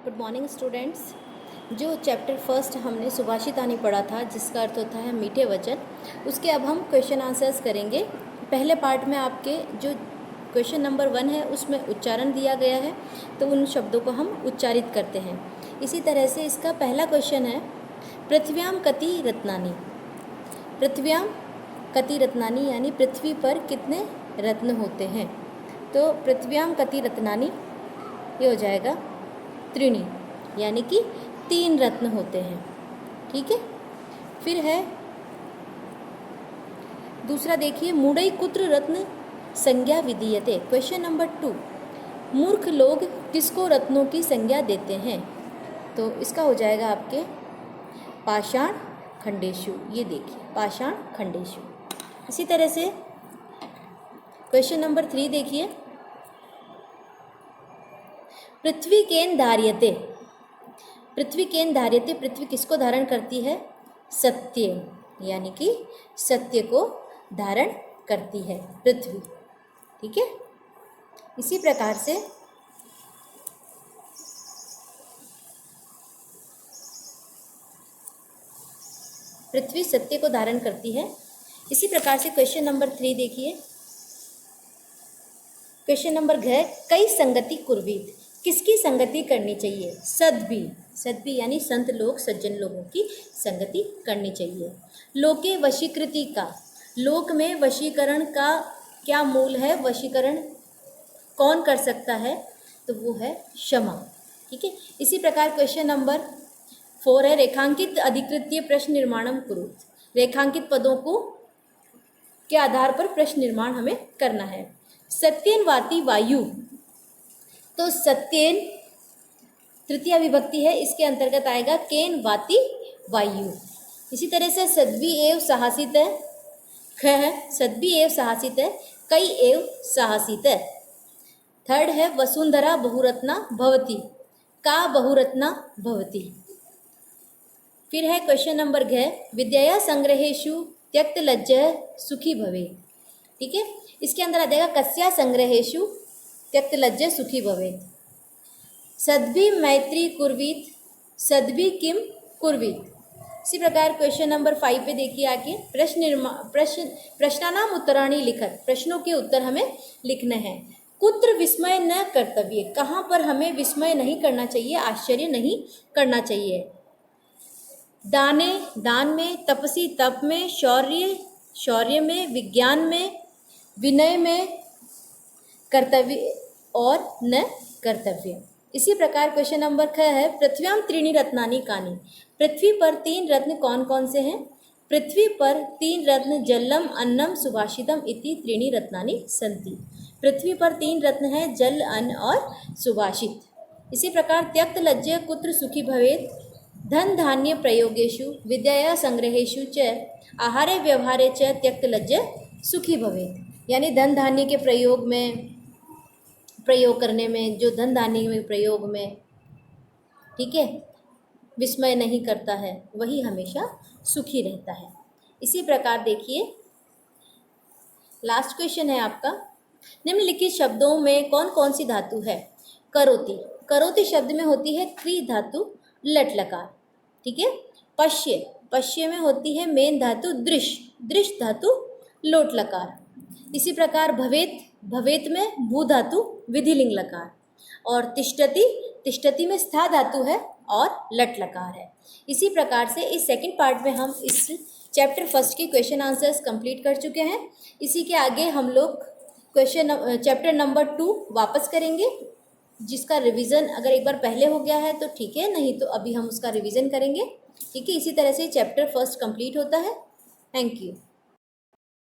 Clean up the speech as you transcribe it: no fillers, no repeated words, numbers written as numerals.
Good morning students. जो chapter first हमने सुभाषितानी पढ़ा था, जिसका अर्थ होता है मीठे वचन, उसके अब हम क्वेश्चन आंसर्स करेंगे। पहले पार्ट में आपके जो क्वेश्चन नंबर 1 है उसमें उच्चारण दिया गया है, तो उन शब्दों को हम उच्चारित करते हैं। इसी तरह से इसका पहला क्वेश्चन है, पृथ्व्याम कति रत्नानि। पृथ्व्याम कति रत्नानि यानी पृथ्वी पर कितने रत्न होते हैं। तो पृथ्व्याम कति रत्नानि ये हो जाएगा त्रीणि, यानी कि 3 रत्न होते हैं। ठीक है। फिर है दूसरा, देखिए, मूढ़ई कुत्र रत्न संज्ञा विधीयते। क्वेश्चन नंबर 2, मूर्ख लोग किसको रत्नों की संज्ञा देते हैं। तो इसका हो जाएगा आपके पाषाण खंडेषु। ये देखिए, पाषाण खंडेषु। इसी तरह से क्वेश्चन नंबर 3 देखिए, पृथ्वी केन धार्यते। पृथ्वी केन धार्यते, पृथ्वी किसको धारण करती है। सत्य, यानी कि सत्य को धारण करती है पृथ्वी। ठीक है। इसी प्रकार से पृथ्वी सत्य को धारण करती है। इसी प्रकार से क्वेश्चन नंबर 3 देखिए, क्वेश्चन नंबर घ, कई संगति कुर्वीत। किसकी संगति करनी चाहिए। सद्भी, सद्भी यानी संत लोग, सज्जन लोगों की संगति करनी चाहिए। लोके वशीकृति का, लोक में वशीकरण का क्या मूल है। वशीकरण कौन कर सकता है, तो वो है क्षमा। ठीक है। इसी प्रकार क्वेश्चन नंबर 4 है, रेखांकित अधिकृत्य प्रश्न निर्माणम कुरुत। रेखांकित पदों को के आधार पर प्रश्न निर्माण हमें करना है। सत्येन वाति वायु, तो सत्येन तृतीया विभक्ति है, इसके अंतर्गत आएगा केन वाति वायु। इसी तरह से सद्भि एव साहसित है, ख है, सद्भि एव साहसित है, कई एव साहसित है। थर्ड है, वसुंधरा बहुरत्ना भवति, का बहुरत्ना भवति। फिर है क्वेश्चन नंबर घ, विद्या संग्रहेषु त्यक्त लज्जः सुखी भवे। ठीक है। इसके अंदर आ जाएगा कस्या संग्रहेषु त्यक्त लज्जः सुखी भवेत्। सद्भि मैत्री कुर्वीत, सद्भि किम कुर्वीत। इसी प्रकार क्वेश्चन नंबर 5 पे देखिए आगे, प्रश्नानाम उत्तराणि लिखत। प्रश्नों के उत्तर हमें लिखने हैं। कुत्र विस्मय न कर्तव्य, कहाँ पर हमें विस्मय नहीं करना चाहिए, आश्चर्य नहीं करना चाहिए। दाने, दान में, तपसी, तप में, शौर्य, शौर्य में, विज्ञान में, विनय में, कर्तव्य और न कर्तव्य। इसी प्रकार क्वेश्चन नंबर 6 है, पृथ्व्याम त्रीणि रत्नानि कानि। पृथ्वी पर 3 रत्न कौन कौन से हैं। पृथ्वी पर 3 रत्न जलम अन्नम सुभाषितम इति त्रीणि रत्नानि सन्ति। पृथ्वी पर 3 रत्न हैं, जल, अन्न और सुभाषित। इसी प्रकार त्यक्त लज्ज कुत्र सुखी भवेत्, धन धान्य प्रयोगेषु विद्या संग्रहेषु च आहारे व्यवहारे च त्यक्त लज्ज सुखी भवेत्। यानी धन धान्य के प्रयोग करने में, जो धन धान्य में प्रयोग में, ठीक है, विस्मय नहीं करता है, वही हमेशा सुखी रहता है। इसी प्रकार देखिए, लास्ट क्वेश्चन है आपका, निम्नलिखित शब्दों में कौन कौन सी धातु है। करोति, करोति शब्द में होती है क्री धातु लट लकार। ठीक है। पश्य, पश्य में होती है मेन धातु दृश, दृश धातु लोट लकार। इसी प्रकार भवेत, भवेत में भू धातु विधिलिंग लकार। और तिष्ठति, तिष्ठति में स्था धातु है और लट लकार है। इसी प्रकार से इस सेकंड पार्ट में हम इस चैप्टर फर्स्ट के क्वेश्चन आंसर्स कंप्लीट कर चुके हैं। इसी के आगे हम लोग चैप्टर नंबर 2 वापस करेंगे, जिसका रिवीजन अगर एक बार पहले हो गया है तो ठीक है, नहीं तो अभी हम उसका रिवीजन करेंगे। ठीक है। इसी तरह से चैप्टर फर्स्ट कंप्लीट होता है। Thank you.